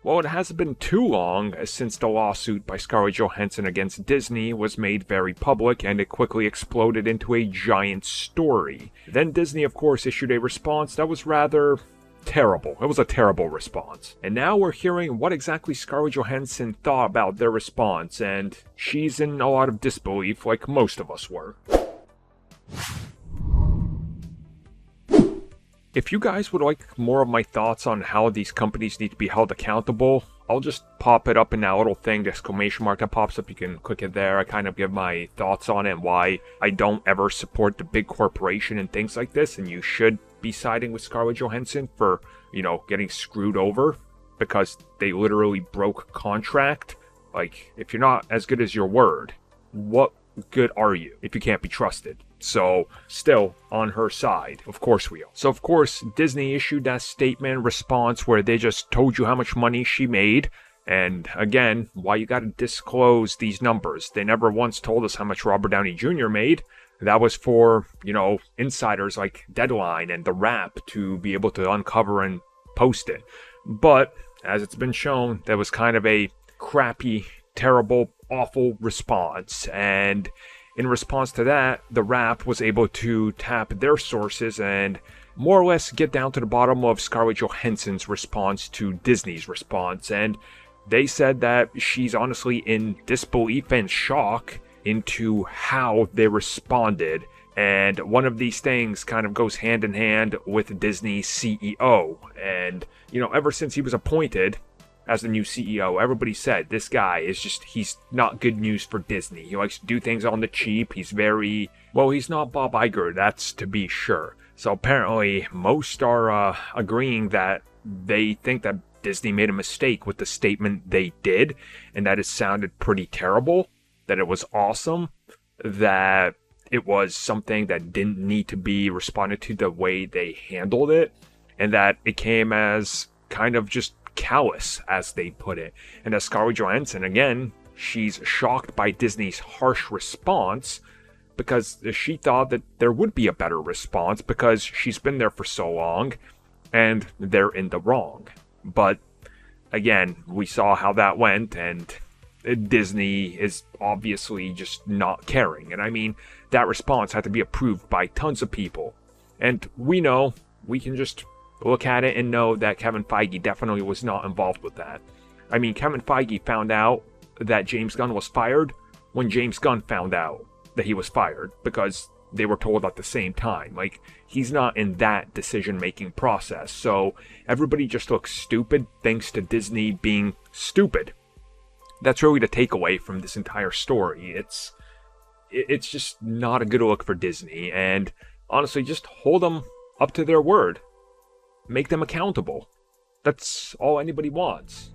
Well, it hasn't been too long since the lawsuit by Scarlett Johansson against Disney was made very public, and it quickly exploded into a giant story. Then Disney, of course, issued a response that was rather terrible. It was a terrible response. And now we're hearing what exactly Scarlett Johansson thought about their response, and she's in a lot of disbelief like most of us were. If you guys would like more of my thoughts on how these companies need to be held accountable, I'll just pop it up in that little thing, the exclamation mark that pops up. You can click it there. I kind of give my thoughts on it and why I don't ever support the big corporation and things like this. And you should be siding with Scarlett Johansson for, getting screwed over because they literally broke contract. Like, if you're not as good as your word, what good are you if you can't be trusted? So, still on her side. Of course we are. So, of course, Disney issued that statement response where they just told you how much money she made. And again, why you gotta disclose these numbers? They never once told us how much Robert Downey Jr. made. That was for, insiders like Deadline and The Wrap to be able to uncover and post it. But, as it's been shown, that was kind of a crappy, terrible, awful response. And in response to that, The Wrap was able to tap their sources and more or less get down to the bottom of Scarlett Johansson's response to Disney's response. And they said that she's honestly in disbelief and shock into how they responded. And one of these things kind of goes hand in hand with Disney's CEO. And, ever since he was appointed as the new CEO, everybody said this guy he's not good news for Disney. He likes to do things on the cheap. He's he's not Bob Iger, that's to be sure. So apparently most are agreeing that they think that Disney made a mistake with the statement they did, and that it sounded pretty terrible, that it was awesome, that it was something that didn't need to be responded to the way they handled it, and that it came as kind of just callous, as they put it. And as Scarlett Johansson, again, she's shocked by Disney's harsh response because she thought that there would be a better response because she's been there for so long and they're in the wrong. But again, we saw how that went, and Disney is obviously just not caring. And I mean, that response had to be approved by tons of people. And we can just look at it and know that Kevin Feige definitely was not involved with that. I mean, Kevin Feige found out that James Gunn was fired when James Gunn found out that he was fired, because they were told at the same time. Like, he's not in that decision-making process. So everybody just looks stupid thanks to Disney being stupid. That's really the takeaway from this entire story. It's just not a good look for Disney. And honestly, just hold them up to their word. Make them accountable. That's all anybody wants.